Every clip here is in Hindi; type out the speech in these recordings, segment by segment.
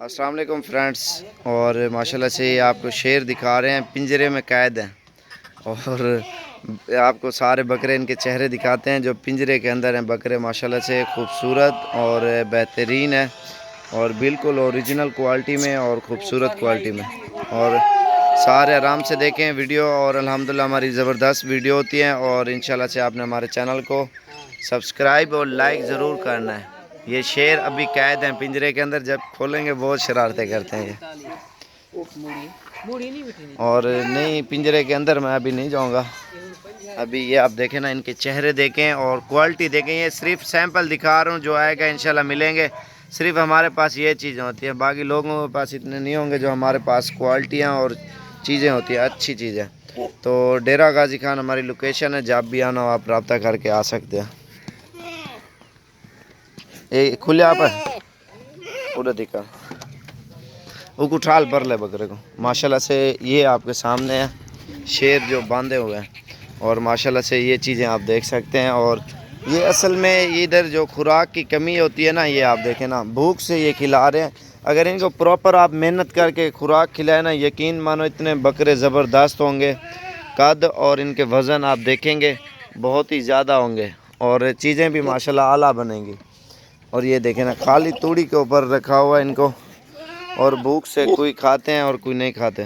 अस्सलाम वालेकुम फ्रेंड्स। और माशाल्लाह से आपको शेर दिखा रहे हैं, पिंजरे में कैद हैं। और आपको सारे बकरे इनके चेहरे दिखाते हैं जो पिंजरे के अंदर हैं। बकरे माशाल्लाह से खूबसूरत और बेहतरीन है और बिल्कुल ओरिजिनल क्वालिटी में और ख़ूबसूरत क्वालिटी में। और सारे आराम से देखें वीडियो। और अल्हम्दुलिल्लाह हमारी ज़बरदस्त वीडियो होती हैं। और इंशाल्लाह से आपने हमारे चैनल को सब्सक्राइब और लाइक ज़रूर करना है। ये शेर अभी कैद हैं पिंजरे के अंदर, जब खोलेंगे बहुत शरारतें करते हैं ये। और नहीं, पिंजरे के अंदर मैं अभी नहीं जाऊंगा। अभी ये आप देखें ना, इनके चेहरे देखें और क्वालिटी देखें। ये सिर्फ सैंपल दिखा रहा हूँ, जो आएगा इंशाल्लाह मिलेंगे। सिर्फ हमारे पास ये चीज़ें होती हैं, बाकी लोगों के पास इतने नहीं होंगे जो हमारे पास क्वालिटियाँ और चीज़ें होती हैं, अच्छी चीज़ें। तो डेरा गाजी खान हमारी लोकेशन है, जब भी आना हो आप रब्ता करके आ सकते हैं। ये खुले आप पूरा दिखा वो उठाल पर ले बकरे को। माशाल्लाह से ये आपके सामने है शेर जो बांधे हुए हैं। और माशाल्लाह से ये चीज़ें आप देख सकते हैं। और ये असल में इधर जो खुराक की कमी होती है ना, ये आप देखें ना, भूख से ये खिला रहे हैं। अगर इनको प्रॉपर आप मेहनत करके खुराक खिलाए ना, यकीन मानो इतने बकरे ज़बरदस्त होंगे। कद और इनके वज़न आप देखेंगे बहुत ही ज़्यादा होंगे और चीज़ें भी माशाल्लाह आला बनेंगी। और ये देखें ना, खाली तूड़ी के ऊपर रखा हुआ है इनको। और भूख से कोई खाते हैं और कोई नहीं खाते।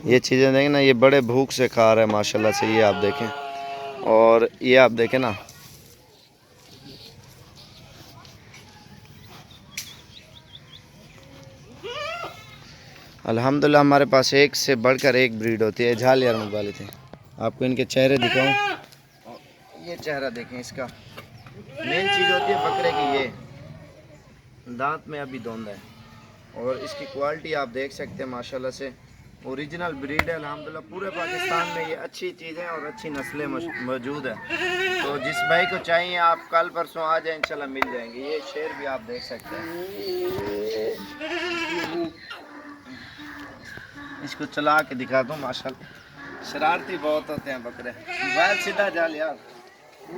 ये चीज़ें देखें ना, ये बड़े भूख से खा रहे हैं माशाल्लाह से। ये आप देखें और ये आप देखें ना, अल्हम्दुलिल्लाह हमारे पास एक से बढ़कर एक ब्रीड होती है। झालियार वाले थे, आपको इनके चेहरे दिखाऊं। ये चेहरा देखें इसका। मेन चीज़ होती है बकरे की, ये दांत में अभी धोंदा है। और इसकी क्वालिटी आप देख सकते हैं माशाल्लाह से, ओरिजिनल ब्रीड है। अल्हम्दुलिल्लाह पूरे पाकिस्तान में ये अच्छी चीज़ें और अच्छी नस्लें मौजूद हैं। तो जिस भाई को चाहिए आप कल परसों आ जाए, इंशाल्लाह मिल जाएंगे। ये शेर भी आप देख सकते हैं। इसको चला के दिखा दूँ। माशाल्लाह शरारती बहुत होते हैं बकरे। मोबाइल सीधा जाल यार। ये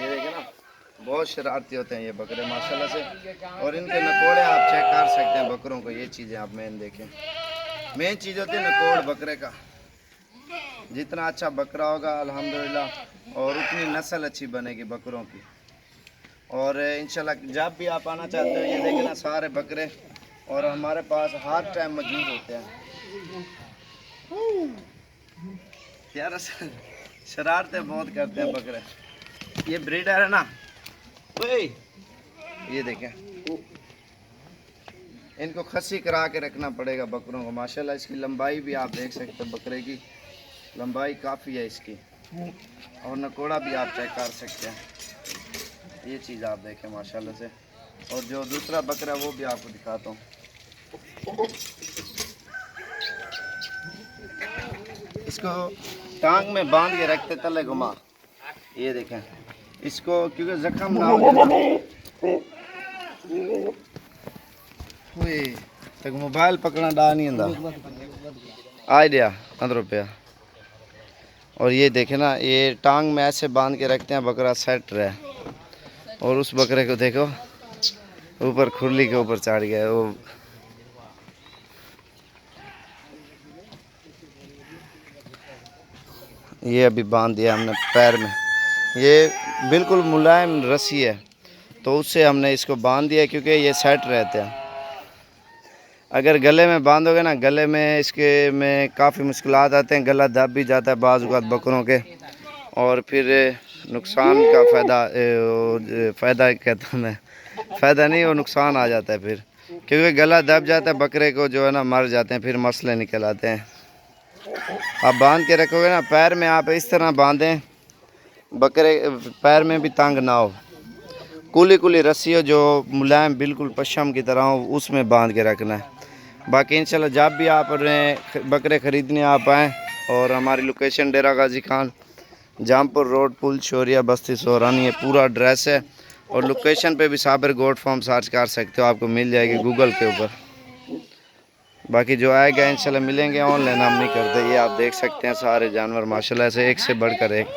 देखें ना, बहुत शरारती होते हैं ये बकरे माशाल्लाह से। और इनके नकोड़े आप चेक कर सकते हैं बकरों को। ये चीज़ें आप मेन देखें, मेन चीज़ होती है नकोड़ बकरे का। जितना अच्छा बकरा होगा अल्हम्दुलिल्लाह और उतनी नस्ल अच्छी बनेगी बकरों की। और इंशाल्लाह जब भी आप आना चाहते हो, ये देखें ना सारे बकरे और हमारे पास हर टाइम मौजूद होते हैं यार। शरारतें बहुत करते हैं बकरे। ये ब्रीडर है ना, ये देखें, इनको खस्सी करा के रखना पड़ेगा बकरों को। माशाल्लाह इसकी लंबाई भी आप देख सकते हैं, बकरे की लंबाई काफ़ी है इसकी। और नकोड़ा भी आप चेक कर सकते हैं। ये चीज़ आप देखें माशाल्लाह से। और जो दूसरा बकरा वो भी आपको दिखाता हूँ। इसको टांग में बांध के रखते तले घुमा। ये देखें इसको, क्योंकि जख्म ना हो तक मोबाइल पकड़ना डा नहीं आता आ दिया 15 रुपया। और ये देखे ना, ये टांग में ऐसे बांध के रखते हैं, बकरा सेट रहे। और उस बकरे को देखो ऊपर खुरली के ऊपर चढ़ गया वो। ये अभी बांध दिया हमने पैर में। ये बिल्कुल मुलायम रस्सी है, तो उससे हमने इसको बांध दिया क्योंकि ये सेट रहते हैं। अगर गले में बांधोगे ना, गले में इसके में काफ़ी मुश्किलात आते हैं। गला दब भी जाता है बाज़ औक़ात बकरों के। और फिर नुकसान का फ़ायदा कहता हूँ मैं, फ़ायदा नहीं, वो नुकसान आ जाता है फिर, क्योंकि गला दब जाता है बकरे को, जो है ना मर जाते हैं, फिर मसले निकल आते हैं। आप बांध के रखोगे ना, पैर में आप इस तरह बांधें, बकरे पैर में भी तंग ना हो। कुली कुली रस्सी हो जो मुलायम बिल्कुल पशम की तरह हो, उसमें बांध के रखना है। बाकी इंशाल्लाह जब भी आप बकरे ख़रीदने आप आएँ। और हमारी लोकेशन डेरा गाजी खान, जामपुर रोड, पुल शोरिया, बस्ती सोहरानी, ये पूरा एड्रेस है। और लोकेशन पे भी साबिर गोट फार्म सर्च कर सकते हो, आपको मिल जाएगी गूगल के ऊपर। बाकी जो आएगा इंशाल्लाह मिलेंगे, ऑनलाइन हम नहीं करते। ये आप देख सकते हैं सारे जानवर माशाल्लाह से एक से बढ़कर एक।